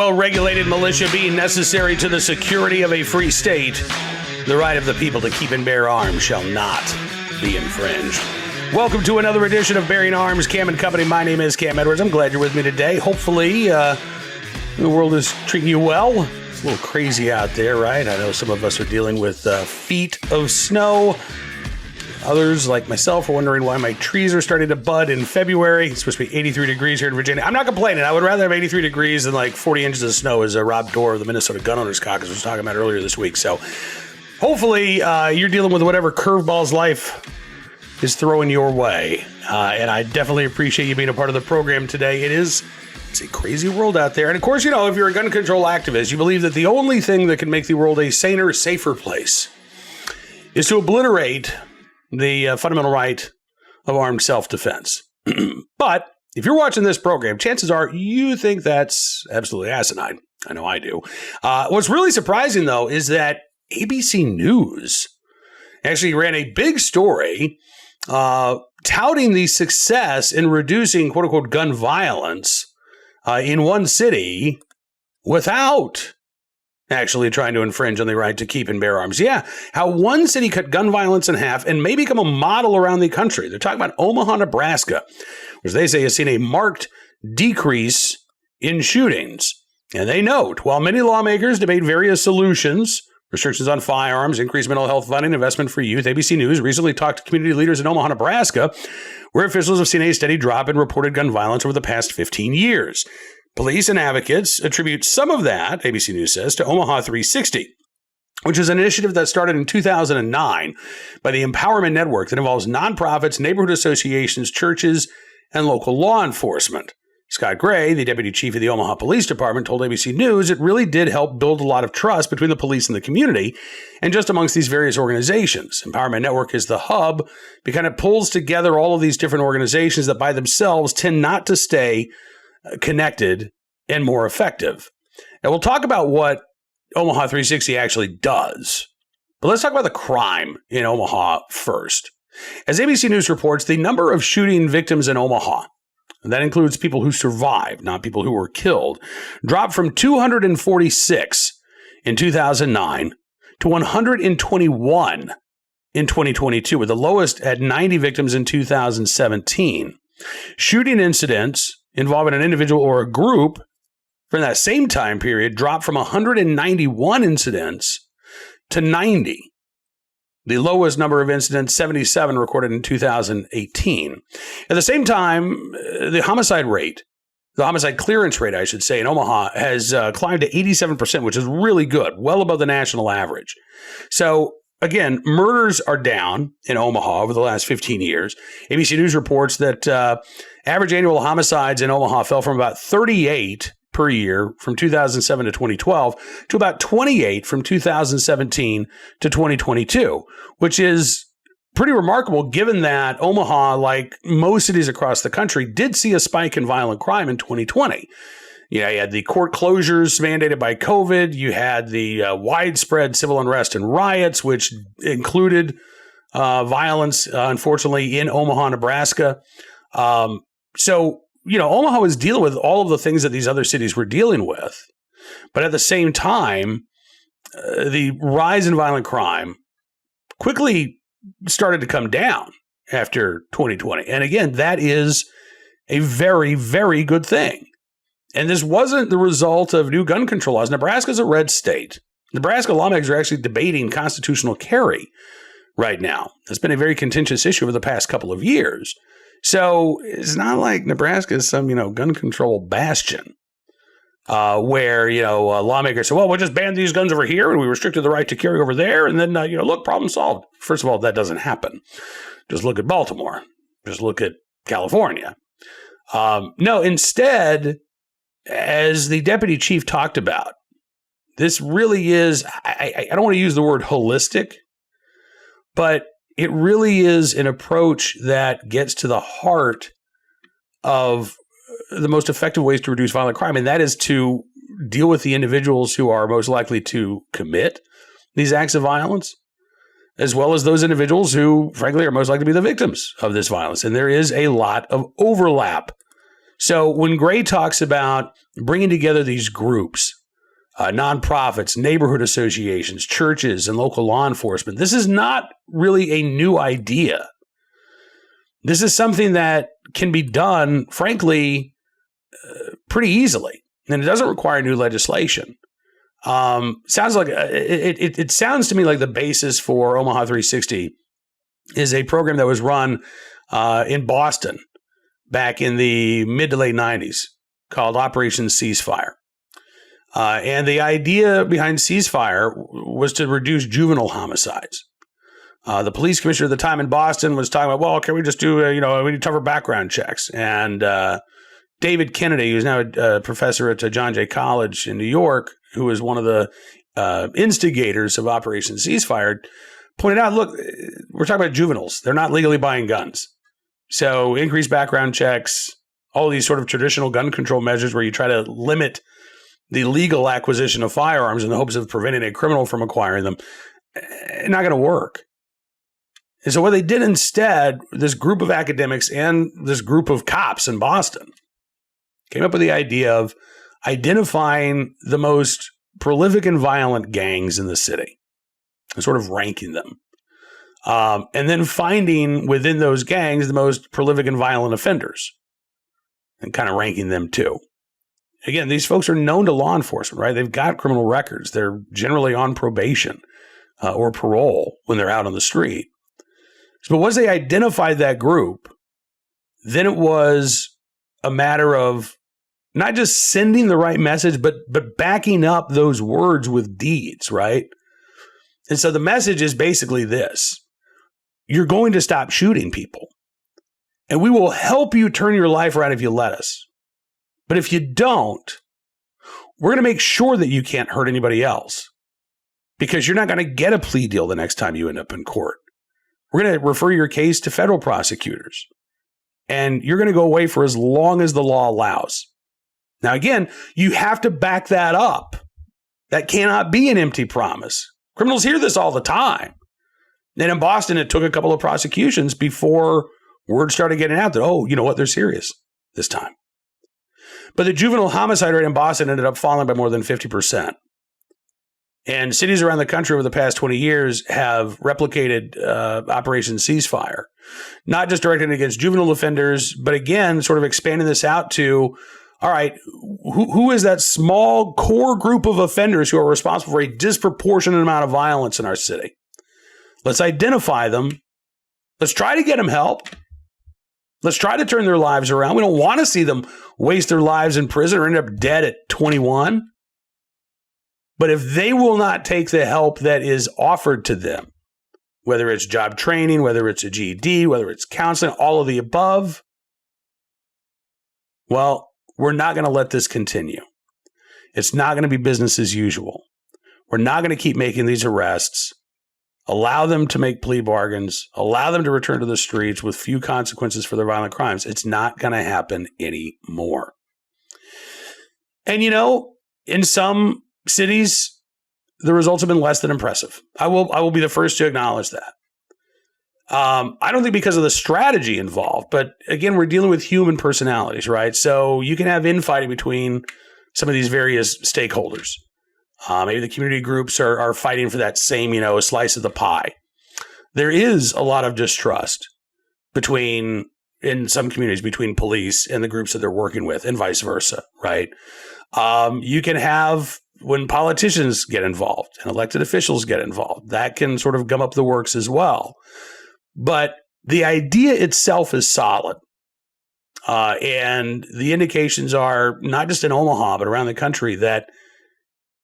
well-regulated militia being necessary to the security of a free state, the right of the people to keep and bear arms shall not be infringed. Welcome to another edition of Bearing Arms, Cam and Company. My name is Cam Edwards. I'm glad you're with me today. Hopefully, the world is treating you well. It's a little crazy out there, right? I know some of us are dealing with feet of snow. Others, like myself, are wondering why my trees are starting to bud in February. It's supposed to be 83 degrees here in Virginia. I'm not complaining. I would rather have 83 degrees than like 40 inches of snow, as Rob Dorr of the Minnesota Gun Owners Caucus was talking about earlier this week. So hopefully you're dealing with whatever curveballs life is throwing your way. And I definitely appreciate you being a part of the program today. It's a crazy world out there. And of course, you know, if you're a gun control activist, you believe that the only thing that can make the world a saner, safer place is to obliterate the fundamental right of armed self-defense. But if you're watching this program, chances are you think that's absolutely asinine. I know I do. What's really surprising, though, is that ABC News actually ran a big story touting the success in reducing quote-unquote gun violence in one city without actually trying to infringe on the right to keep and bear arms. Yeah, how one city cut gun violence in half and may become a model around the country. They're talking about Omaha, Nebraska, which they say has seen a marked decrease in shootings. And they note, while many lawmakers debate various solutions, restrictions on firearms, increased mental health funding, investment for youth, ABC News recently talked to community leaders in Omaha, Nebraska, where officials have seen a steady drop in reported gun violence over the past 15 years. Police and advocates attribute some of that, ABC News says, to Omaha 360, which is an initiative that started in 2009 by the Empowerment Network that involves nonprofits, neighborhood associations, churches, and local law enforcement. Scott Gray, the deputy chief of the Omaha Police Department, told ABC News it really did help build a lot of trust between the police and the community, and just amongst these various organizations. Empowerment Network is the hub because it pulls together all of these different organizations that by themselves tend not to stay connected and more effective. And we'll talk about what Omaha 360 actually does. But let's talk about the crime in Omaha first. As ABC News reports, the number of shooting victims in Omaha, and that includes people who survived, not people who were killed, dropped from 246 in 2009 to 121 in 2022, with the lowest at 90 victims in 2017. Shooting incidents involving an individual or a group from that same time period dropped from 191 incidents to 90. The lowest number of incidents, 77, recorded in 2018. At the same time, the homicide clearance rate, I should say, in Omaha has climbed to 87%, which is really good, well above the national average. So, again, murders are down in Omaha over the last 15 years. ABC News reports that average annual homicides in Omaha fell from about 38 per year from 2007 to 2012 to about 28 from 2017 to 2022, which is pretty remarkable given that Omaha, like most cities across the country, did see a spike in violent crime in 2020. You had the court closures mandated by COVID. You had the widespread civil unrest and riots, which included violence, unfortunately, in Omaha, Nebraska. So, Omaha was dealing with all of the things that these other cities were dealing with. But at the same time, the rise in violent crime quickly started to come down after 2020. And again, that is a very, very good thing. And this wasn't the result of new gun control laws. Nebraska is a red state. Nebraska lawmakers are actually debating constitutional carry right now. It's been a very contentious issue over the past couple of years. So it's not like Nebraska is some, gun control bastion where, lawmakers say, well, we'll just ban these guns over here and we restricted the right to carry over there. And then, look, problem solved. First of all, that doesn't happen. Just look at Baltimore. Just look at California. No, instead, as the deputy chief talked about, this really is, I don't want to use the word holistic, but it really is an approach that gets to the heart of the most effective ways to reduce violent crime, and that is to deal with the individuals who are most likely to commit these acts of violence, as well as those individuals who, frankly, are most likely to be the victims of this violence. And there is a lot of overlap. So when Gray talks about bringing together these groups, nonprofits, neighborhood associations, churches, and local law enforcement, this is not really a new idea. This is something that can be done, frankly, pretty easily, and it doesn't require new legislation. Sounds like it sounds to me like the basis for Omaha 360 is a program that was run in Boston back in the mid to late 90s called Operation Ceasefire. And the idea behind Ceasefire was to reduce juvenile homicides. The police commissioner at the time in Boston was talking about, well, can we just do, we need tougher background checks. And David Kennedy, who's now a professor at John Jay College in New York, who was one of the instigators of Operation Ceasefire, pointed out, look, we're talking about juveniles. They're not legally buying guns. So increased background checks, all these sort of traditional gun control measures where you try to limit the legal acquisition of firearms in the hopes of preventing a criminal from acquiring them, not going to work. And so what they did instead, this group of academics and this group of cops in Boston came up with the idea of identifying the most prolific and violent gangs in the city and sort of ranking them. And then finding within those gangs the most prolific and violent offenders and kind of ranking them too. Again, these folks are known to law enforcement, right? They've got criminal records. They're generally on probation or parole when they're out on the street. But once they identified that group, then it was a matter of not just sending the right message, but backing up those words with deeds, right? And so the message is basically this: you're going to stop shooting people, and we will help you turn your life around if you let us. But if you don't, we're going to make sure that you can't hurt anybody else, because you're not going to get a plea deal the next time you end up in court. We're going to refer your case to federal prosecutors, and you're going to go away for as long as the law allows. Now, again, you have to back that up. That cannot be an empty promise. Criminals hear this all the time. And in Boston, it took a couple of prosecutions before word started getting out that, oh, you know what, they're serious this time. But the juvenile homicide rate in Boston ended up falling by more than 50%. And cities around the country over the past 20 years have replicated Operation Ceasefire, not just directed against juvenile offenders, but again, sort of expanding this out to, all right, who is that small core group of offenders who are responsible for a disproportionate amount of violence in our city? Let's identify them. Let's try to get them help. Let's try to turn their lives around. We don't want to see them waste their lives in prison or end up dead at 21. But if they will not take the help that is offered to them, whether it's job training, whether it's a GED, whether it's counseling, all of the above, well, we're not going to let this continue. It's not going to be business as usual. We're not going to keep making these arrests, allow them to make plea bargains, allow them to return to the streets with few consequences for their violent crimes. It's not going to happen anymore. And, in some cities, the results have been less than impressive. I will be the first to acknowledge that. I don't think because of the strategy involved, but again, we're dealing with human personalities, right? So you can have infighting between some of these various stakeholders. Maybe the community groups are fighting for that same, slice of the pie. There is a lot of distrust in some communities between police and the groups that they're working with, and vice versa, right? You can have, when politicians get involved and elected officials get involved, that can sort of gum up the works as well. But the idea itself is solid. And the indications are not just in Omaha, but around the country that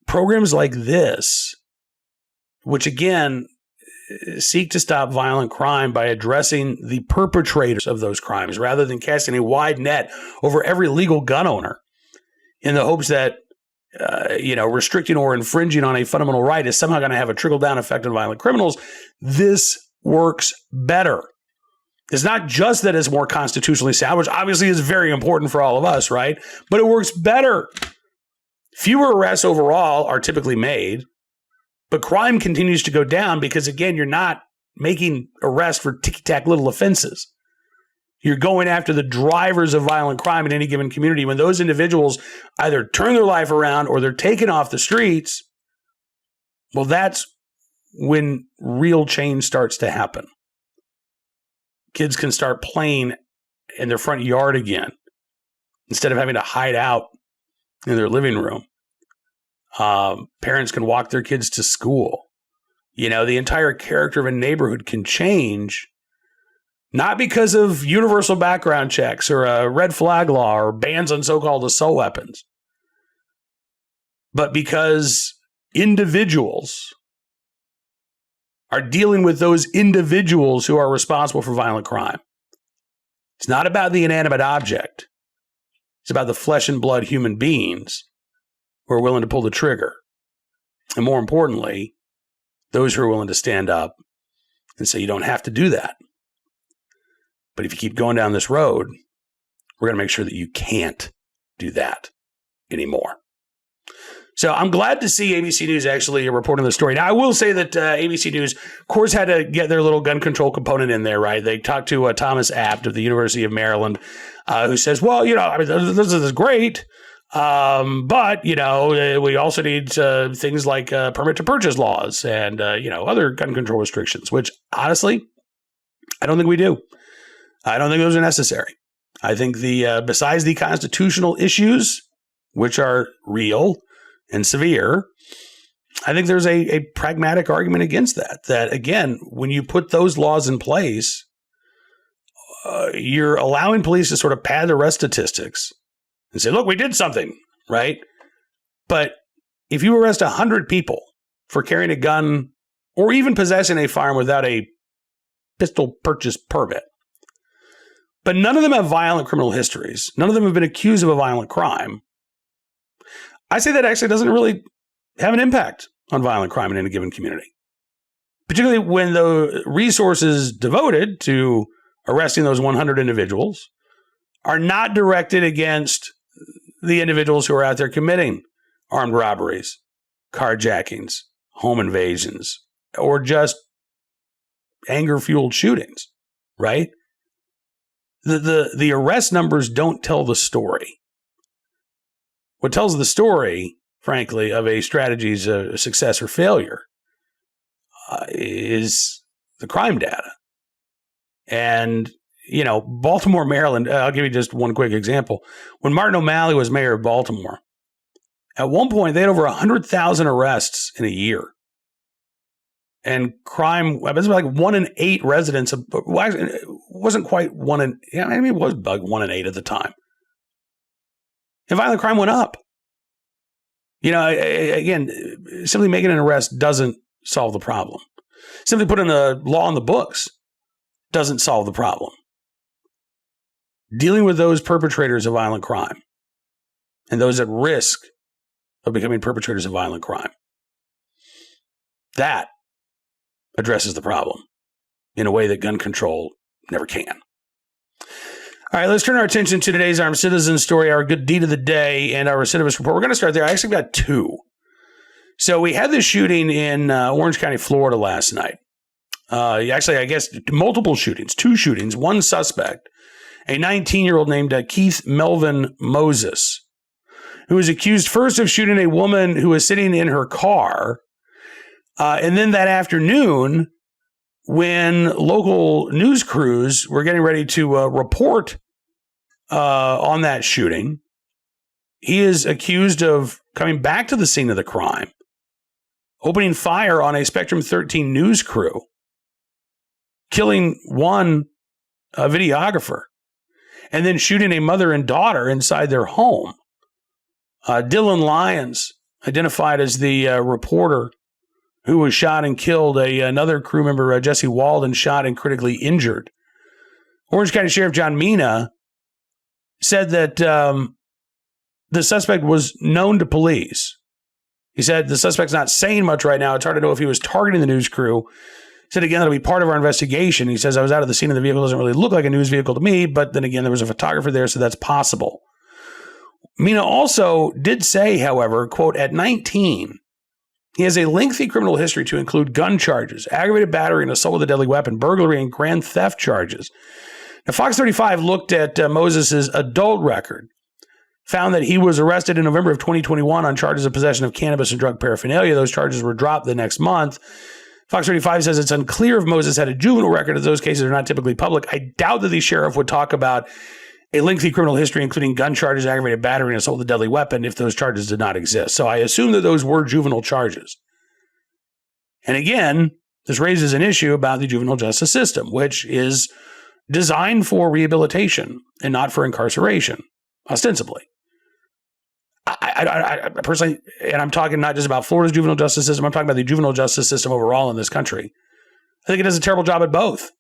programs like this, which again seek to stop violent crime by addressing the perpetrators of those crimes rather than casting a wide net over every legal gun owner in the hopes that restricting or infringing on a fundamental right is somehow going to have a trickle-down effect on violent criminals. This works better. It's not just that it's more constitutionally sound, which obviously is very important for all of us, right? But it works better. Fewer arrests overall are typically made, but crime continues to go down because, again, you're not making arrests for ticky-tack little offenses. You're going after the drivers of violent crime in any given community. When those individuals either turn their life around or they're taken off the streets, well, that's when real change starts to happen. Kids can start playing in their front yard again instead of having to hide out in their living room. Parents can walk their kids to school. The entire character of a neighborhood can change, not because of universal background checks or a red flag law or bans on so-called assault weapons, but because individuals are dealing with those individuals who are responsible for violent crime. It's not about the inanimate object. It's about the flesh and blood human beings who are willing to pull the trigger. And more importantly, those who are willing to stand up and say, you don't have to do that. But if you keep going down this road, we're going to make sure that you can't do that anymore. So I'm glad to see ABC News actually reporting the story. Now, I will say that ABC News, of course, had to get their little gun control component in there, right? They talked to Thomas Abt of the University of Maryland, who says, well, this is great, but, we also need things like permit to purchase laws and, other gun control restrictions, which honestly, I don't think we do. I don't think those are necessary. I think besides the constitutional issues, which are real and severe, I think there's a pragmatic argument against that. That, again, when you put those laws in place, you're allowing police to sort of pad their arrest statistics and say, look, we did something, right? But if you arrest 100 people for carrying a gun or even possessing a firearm without a pistol purchase permit, but none of them have violent criminal histories, none of them have been accused of a violent crime, I say that actually doesn't really have an impact on violent crime in any given community, particularly when the resources devoted to arresting those 100 individuals are not directed against the individuals who are out there committing armed robberies, carjackings, home invasions, or just anger-fueled shootings, right? The arrest numbers don't tell the story. What tells the story, frankly, of a strategy's success or failure is the crime data. And, Baltimore, Maryland, I'll give you just one quick example. When Martin O'Malley was mayor of Baltimore, at one point they had over 100,000 arrests in a year. And crime, it was like 1 in 8 residents, it wasn't quite 1 in, it was like 1 in 8 at the time. And violent crime went up. Again, simply making an arrest doesn't solve the problem. Simply putting a law on the books doesn't solve the problem. Dealing with those perpetrators of violent crime and those at risk of becoming perpetrators of violent crime, that addresses the problem in a way that gun control never can. All right, let's turn our attention to today's Armed Citizen story, our good deed of the day, and our recidivist report. We're going to start there. I actually got 2. So we had this shooting in Orange County, Florida last night. Actually, I guess multiple shootings, 2 shootings, 1 suspect, a 19-year-old named Keith Melvin Moses, who was accused first of shooting a woman who was sitting in her car. And then that afternoon, when local news crews were getting ready to report on that shooting, he is accused of coming back to the scene of the crime, opening fire on a Spectrum 13 news crew, killing one videographer, and then shooting a mother and daughter inside their home. Dylan Lyons, identified as the reporter who was shot and killed, another crew member, Jesse Walden, shot and critically injured. Orange County Sheriff John Mina said that the suspect was known to police. He said the suspect's not saying much right now. It's hard to know if he was targeting the news crew. He said, again, that'll be part of our investigation. He says, I was out of the scene of the vehicle. It doesn't really look like a news vehicle to me, but then again, there was a photographer there, so that's possible. Mina also did say, however, quote, at 19, he has a lengthy criminal history to include gun charges, aggravated battery and assault with a deadly weapon, burglary, and grand theft charges. Now, Fox 35 looked at Moses' adult record, found that he was arrested in November of 2021 on charges of possession of cannabis and drug paraphernalia. Those charges were dropped the next month. Fox 35 says it's unclear if Moses had a juvenile record, as those cases are not typically public. I doubt that the sheriff would talk about a lengthy criminal history, including gun charges, aggravated battery, and assault with a deadly weapon, if those charges did not exist. So I assume that those were juvenile charges. And again, this raises an issue about the juvenile justice system, which is designed for rehabilitation and not for incarceration, ostensibly. I personally, and I'm talking not just about Florida's juvenile justice system, I'm talking about the juvenile justice system overall in this country. I think it does a terrible job at both.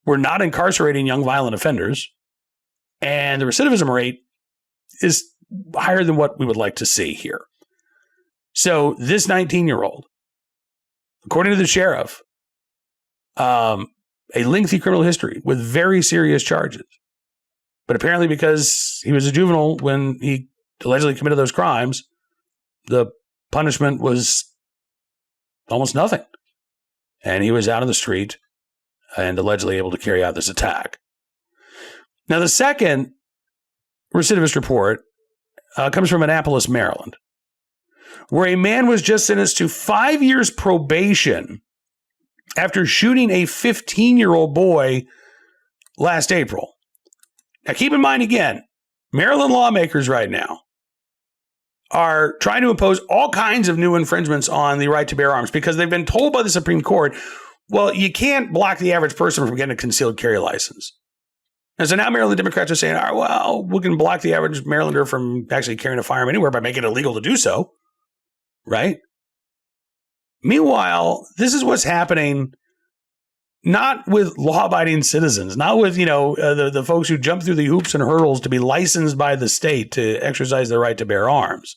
We're not incarcerating young violent offenders, and the recidivism rate is higher than what we would like to see here. So this 19-year-old, according to the sheriff, a lengthy criminal history with very serious charges. But apparently because he was a juvenile when he allegedly committed those crimes, the punishment was almost nothing. And he was out on the street and allegedly able to carry out this attack. Now, the second recidivist report comes from Annapolis, Maryland, where a man was just sentenced to 5 years probation after shooting a 15-year-old boy last April. Now, keep in mind again, Maryland lawmakers right now are trying to impose all kinds of new infringements on the right to bear arms because they've been told by the Supreme Court, well, you can't block the average person from getting a concealed carry license. And so now Maryland Democrats are saying, all right, well, we can block the average Marylander from actually carrying a firearm anywhere by making it illegal to do so, right? Meanwhile, this is what's happening not with law-abiding citizens, not with, the folks who jump through the hoops and hurdles to be licensed by the state to exercise their right to bear arms.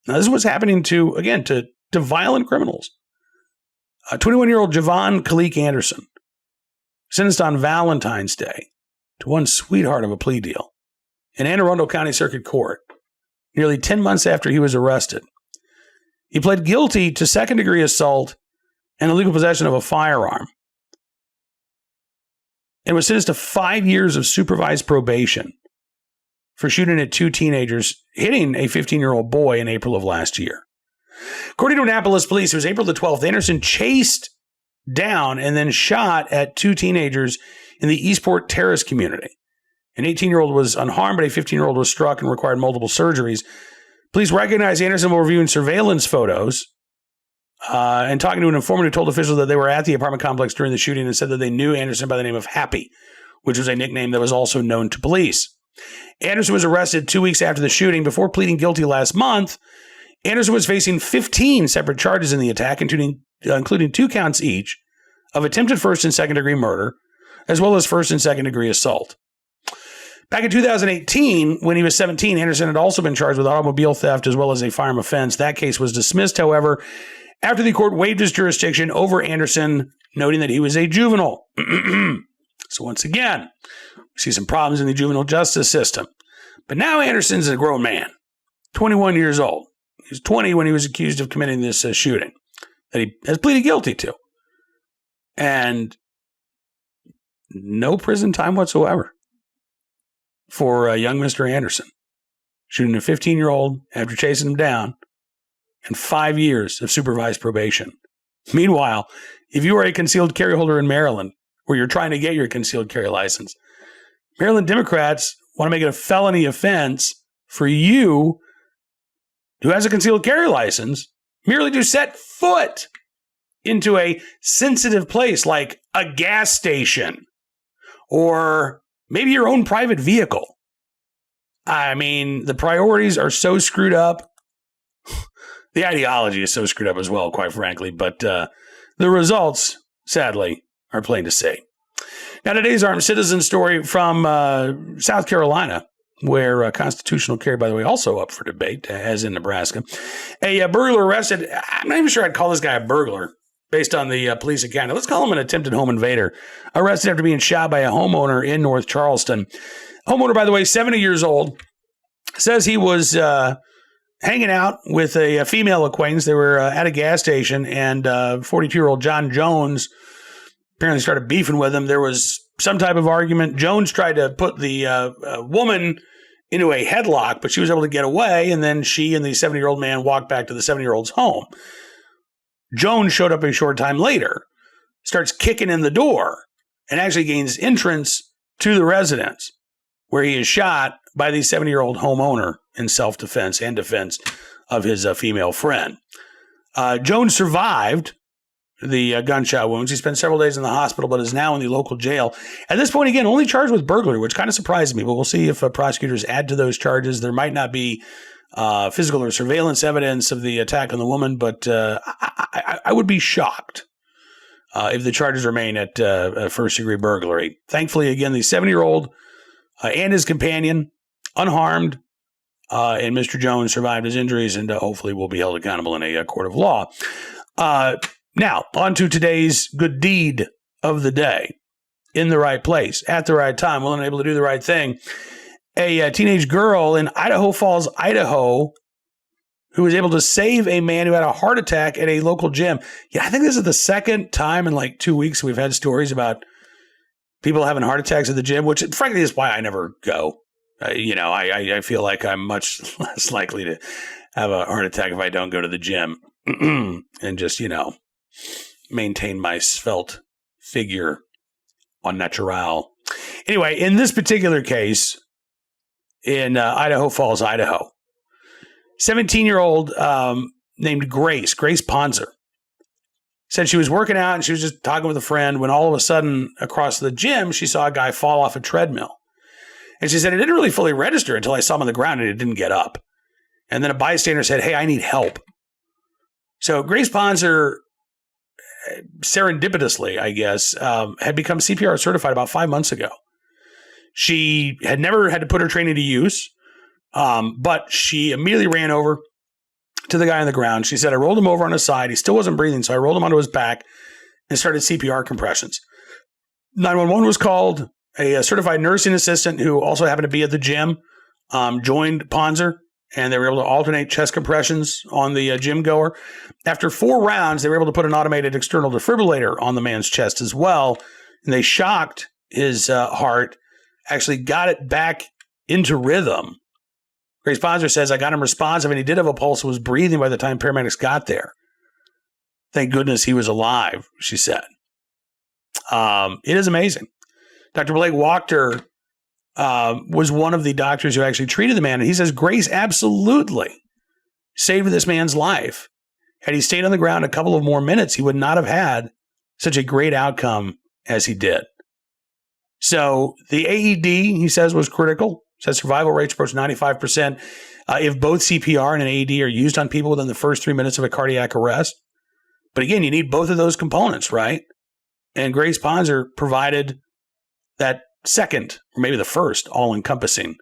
Now, this is what's happening to violent criminals. 21-year-old Javon Khalik Anderson, sentenced on Valentine's Day to one sweetheart of a plea deal in Anne Arundel County Circuit Court, nearly 10 months after he was arrested. He pled guilty to second-degree assault and illegal possession of a firearm, and was sentenced to 5 years of supervised probation for shooting at two teenagers, hitting a 15-year-old boy in April of last year. According to Annapolis police, it was April the 12th. Anderson chased down and then shot at two teenagers in the Eastport Terrace community. An 18-year-old was unharmed, but a 15-year-old was struck and required multiple surgeries. Police recognized Anderson while reviewing surveillance photos and talking to an informant who told officials that they were at the apartment complex during the shooting and said that they knew Anderson by the name of Happy, which was a nickname that was also known to police. Anderson was arrested 2 weeks after the shooting. Before pleading guilty last month, Anderson was facing 15 separate charges in the attack, including 2 counts each of attempted first and second degree murder, as well as first and second degree assault. Back in 2018, when he was 17, Anderson had also been charged with automobile theft as well as a firearm offense. That case was dismissed, however, after the court waived his jurisdiction over Anderson, noting that he was a juvenile. So once again, we see some problems in the juvenile justice system. But now Anderson's a grown man, 21 years old. He was 20 when he was accused of committing this shooting that he has pleaded guilty to. And no prison time whatsoever for young Mr. Anderson, shooting a 15-year-old after chasing him down, and 5 years of supervised probation. Meanwhile, if you are a concealed carry holder in Maryland, where you're trying to get your concealed carry license, Maryland Democrats want to make it a felony offense for you who has a concealed carry license merely to set foot into a sensitive place like a gas station or maybe your own private vehicle. I mean, the priorities are so screwed up. The ideology is so screwed up as well, quite frankly. But the results, sadly, are plain to see. Now, today's armed citizen story from South Carolina, where constitutional carry, by the way, also up for debate, as in Nebraska. A burglar arrested. I'm not even sure I'd call this guy a burglar based on the police account. Let's call him an attempted home invader. Arrested after being shot by a homeowner in North Charleston. Homeowner, by the way, 70 years old, says he was hanging out with a female acquaintance. They were at a gas station, and 42-year-old John Jones apparently started beefing with him. There was some type of argument. Jones tried to put the woman into a headlock, but she was able to get away, and then she and the 70-year-old man walked back to the 70-year-old's home. Jones showed up a short time later, starts kicking in the door, and actually gains entrance to the residence, where he is shot by the 70-year-old homeowner in self-defense and defense of his female friend. Jones survived the gunshot wounds. He spent several days in the hospital, but is now in the local jail. At this point, again, only charged with burglary, which kind of surprised me, but we'll see if prosecutors add to those charges. There might not be physical or surveillance evidence of the attack on the woman, but I would be shocked if the charges remain at first-degree burglary. Thankfully, again, the 70-year-old and his companion, unharmed, and Mr. Jones survived his injuries and hopefully will be held accountable in a court of law. Now, on to today's good deed of the day. In the right place, at the right time, willing and able to do the right thing. A teenage girl in Idaho Falls, Idaho, who was able to save a man who had a heart attack at a local gym. Yeah, I think this is the second time in like 2 weeks we've had stories about people having heart attacks at the gym, which frankly is why I never go. I feel like I'm much less likely to have a heart attack if I don't go to the gym and just, maintain my svelte figure on natural. Anyway, in this particular case, in Idaho Falls, Idaho, 17-year-old named Grace Ponzer, said she was working out and she was just talking with a friend when all of a sudden across the gym, she saw a guy fall off a treadmill. And she said, it didn't really fully register until I saw him on the ground and it didn't get up. And then a bystander said, hey, I need help. So Grace Ponzer, serendipitously, I guess, had become CPR certified about 5 months ago. She had never had to put her training to use, but she immediately ran over to the guy on the ground. She said, I rolled him over on his side. He still wasn't breathing, so I rolled him onto his back and started CPR compressions. 911 was called. A certified nursing assistant who also happened to be at the gym joined Ponzer, and they were able to alternate chest compressions on the gym goer. After 4 rounds, they were able to put an automated external defibrillator on the man's chest as well, and they shocked his heart, actually got it back into rhythm. Grace Ponzer says, I got him responsive, and he did have a pulse and was breathing by the time paramedics got there. Thank goodness he was alive, she said. It is amazing. Dr. Blake Wachter was one of the doctors who actually treated the man, and he says Grace absolutely saved this man's life. Had he stayed on the ground a couple of more minutes, he would not have had such a great outcome as he did. So the AED, he says, was critical. Says survival rates approach 95% if both CPR and an AED are used on people within the first 3 minutes of a cardiac arrest. But again, you need both of those components, right? And Grace Ponzer provided that second, or maybe the first, all-encompassing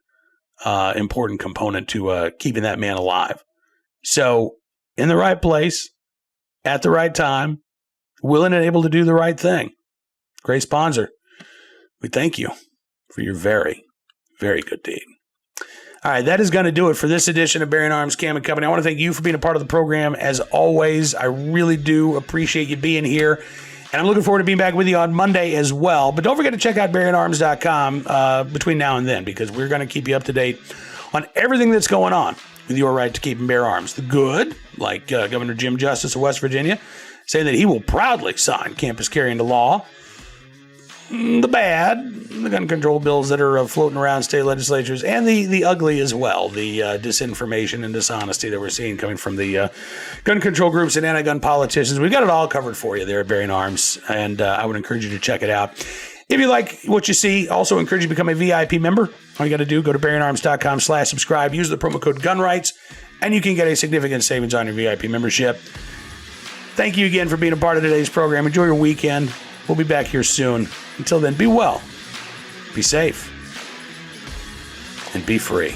important component to keeping that man alive. So, in the right place, at the right time, willing and able to do the right thing. Grace Ponzer, we thank you for your very, very good deed. All right, that is going to do it for this edition of Bearing Arms Cam & Company. I want to thank you for being a part of the program. As always, I really do appreciate you being here. And I'm looking forward to being back with you on Monday as well. But don't forget to check out BearingArms.com between now and then, because we're going to keep you up to date on everything that's going on with your right to keep and bear arms. The good, like Governor Jim Justice of West Virginia, saying that he will proudly sign campus carry into law. The bad, the gun control bills that are floating around state legislatures, and the ugly as well, the disinformation and dishonesty that we're seeing coming from the gun control groups and anti-gun politicians. We've got it all covered for you there at Bearing Arms, and I would encourage you to check it out. If you like what you see, also encourage you to become a VIP member. All you got to do, go to BearingArms.com/subscribe, use the promo code GUNRIGHTS, and you can get a significant savings on your VIP membership. Thank you again for being a part of today's program. Enjoy your weekend. We'll be back here soon. Until then, be well, be safe, and be free.